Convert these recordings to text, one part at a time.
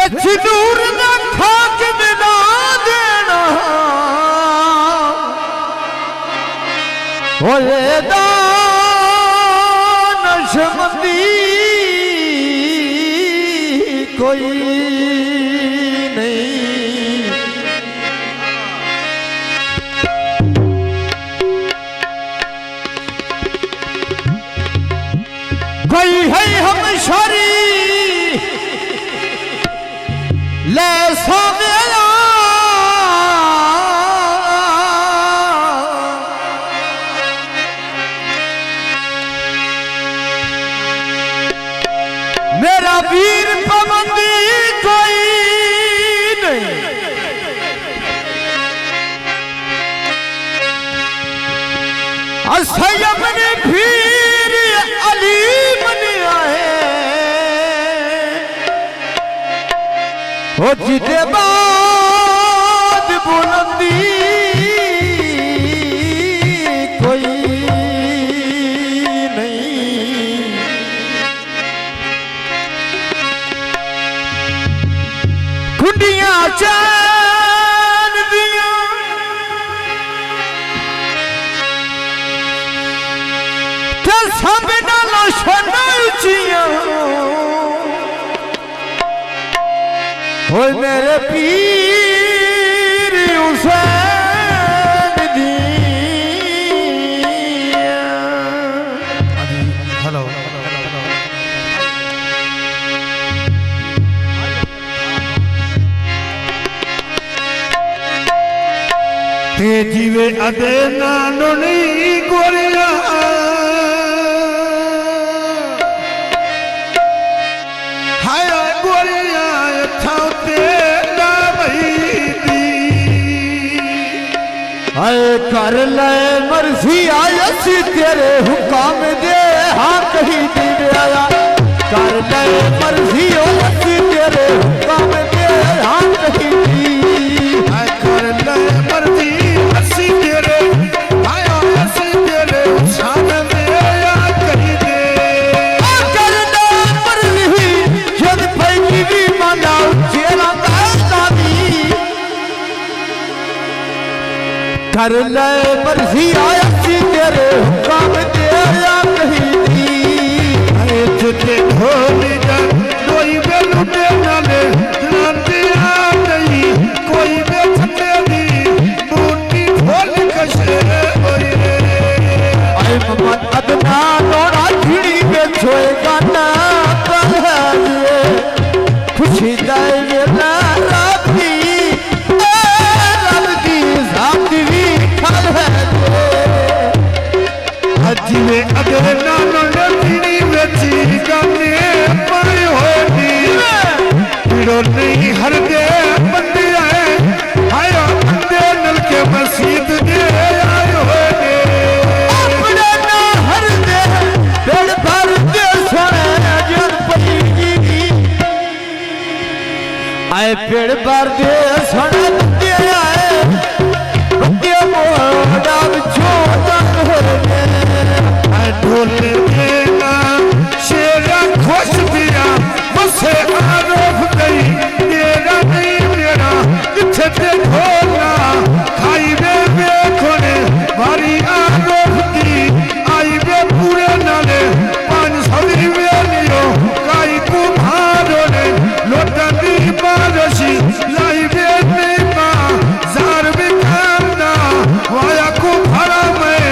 सिंदूर ना खाक बिना देना होए दानशमंदी कोई नहीं। कोई है हम शरी ले सामेला मेरा वीर पाबंदी कोई नहीं। असयब ने फिर अली बनिया है हो जिते बाद बुलंदी कोई नहीं। कुंडियां चान दिया ते सब नाला शनाचिया होए मेरे पीर हुसैन दिया। हेलो ते जीवे अदे नानो नहीं गोरिया हाय गोरिया छाते ना भईदी हाय कर ले मर्जी आयसी तेरे हुक्म दे हाँ कहीं दी आया कर ले मर्जी आयसी तेरे हुक्म दे हाँ कहीं दी हाय कर ले मर्जी आयसी तेरे हाय आयसी तेरे शान दे या कहीं दे कर ले मर्जी जद पैकी भी मना चेला दादी कर ले मर्जी आयसी तेरे हुक्म दे या कहीं दी अरे तुझे ढोल जा कोई बेलुटे नाले जानते आ नहीं कोई बेचते दी बूटी ढोल कशे होए आए ममत अदना नोड़ा खिड़ी बेचोए गाना पर है ये खुशी दाए मेरा राती रब की जाती भी खल है अजी में अगर नानो खिड़ी बेची गाने पाए होए दी पीड़ो नहीं हर दे बंदे आए आयो बंदे नल के मस्जिद दे आए होए दे अपने ना हर दे पेड़ भर दे सोने जन पई आए पेड़ भर दे सोने दे आए बंदे मोड़ा छोड़ होए आए ढोल देना शेरा खुश दिया मुझसे आरोप गई तेरा नहीं मेरा किथे ते ढोलना खाई वे खोने भारी आरोप दी आई वे पूरे नाले 500 वे लियो काई कुम्हारो ने लोटा दी बारसी लाई वे नहीं मां जार भी खाना वाया कुम्हारा में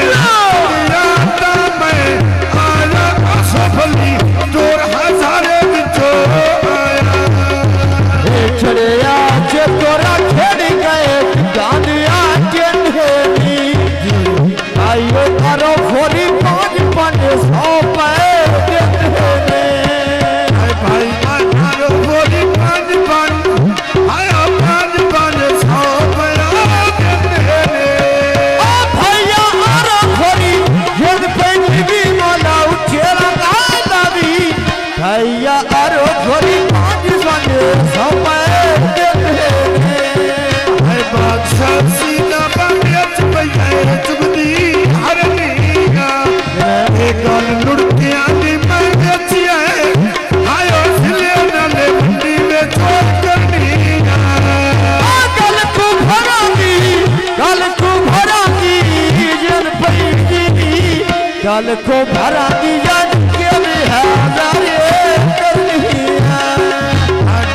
यादा में आला असफली 2000 बिचो आया चढ़े आज तोरा खेड़ गए गानिया के ढेरी आइयो करो फोरी 500 पे देते भाई मारो फोरी 500 आया 500 पे देते ओ भैया आरो फोरी जद पेंच भी मोला उचेरा दादी भैया आरो फोरी 500 पे बादशाह सीना बात भैया चुगदी हरनीगा गल को भरा दिया के भी है करनी है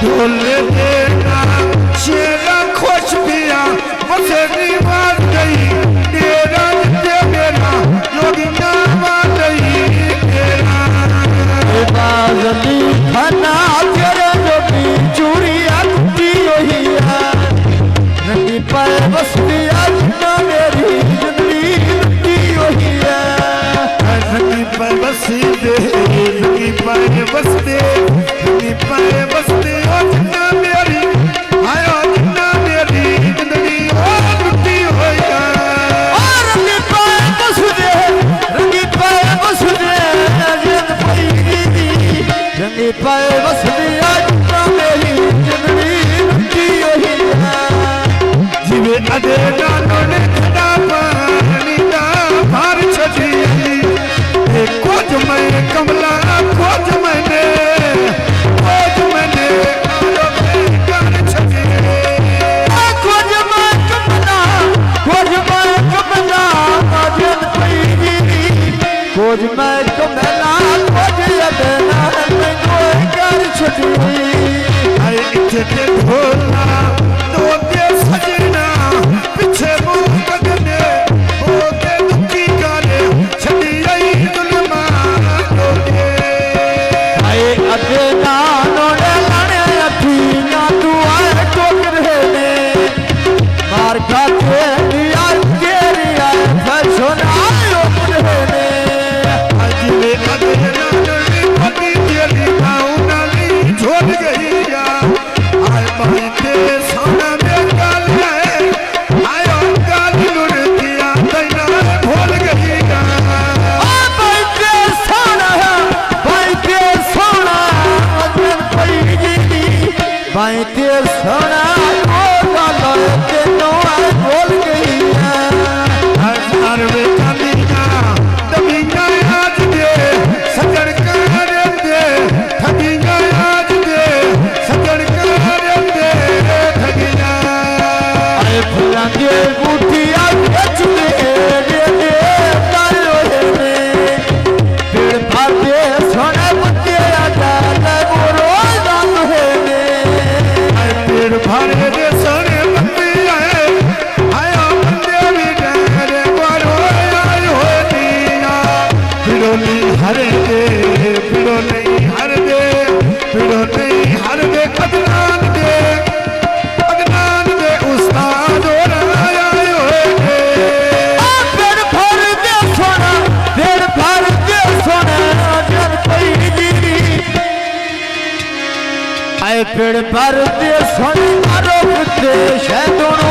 ढोल देना शेरा खुश पिया बसेरी मार गई तेरा नित्य मेरा योगिना मार गई तेरा बाजली खाना तेरे जोगी चूड़िया कुटी वही है नदी पर बस दिया जितना मेरी जिंदगी लुटी वही है नदी पर बस दे नदी पर बस दे नदी पर बस दे ओ जितना मेरी आयो जितना मेरी जिंदगी ओ लुटी हुई है रंगी पर बस दे रंगी पर बस दे जिंद पई रंगी पर बस दिया जितना मेरी जिंदगी लुटी वही है जिवे अदे नानो ने खड़ा पानी दा भार छठी खोज मैं कमला खोज मैंने खोज मैंने खोज मैं कमला खोज मैं कमला जिंद पई खोज मैं कमला खोज अदना मैं कोई कर छठी अरे इच्छे ढोला दो के सजना पीछे मुंह कदने होते दुखी गाने छठी आई दुलमा दोगे आए अदे नानो ने लाने अथी ना तू आए टोकर ने मार खाते दिया तेरी आए फैशन आयो ने आज में अदे नानी पति तेरी भाव नाली छोड़ गई या आए भाई तेरे सोना में गाल है आयो गाल लुट दिया दैना भूल गई या भाई के सोना भाई के सोना अजन पई जी भाई के सोना ओ गाल के नो आए बोल गई हजार में कालिया दबिया आज दे सजन कर दे ठगिया आज दे सजन कर दे ठगिया आए फुला के बूटिया बेच दे तारो ने पेड़ भाते सोने पत्ते आटा लगोरो दाम है ने पेड़ भरे दे सोने बंदी आए आया बंदे भी डरे बारो आयो दिया पिरोली हर दे पिरोली हर दे पिरोली हर दे अदनान दे उस्ताद और आयो दे पेड़ भर दे सोना पेड़ भर दे सोना जन पई जी आए पेड़ भर दे सोना मारो कुत्ते शैतान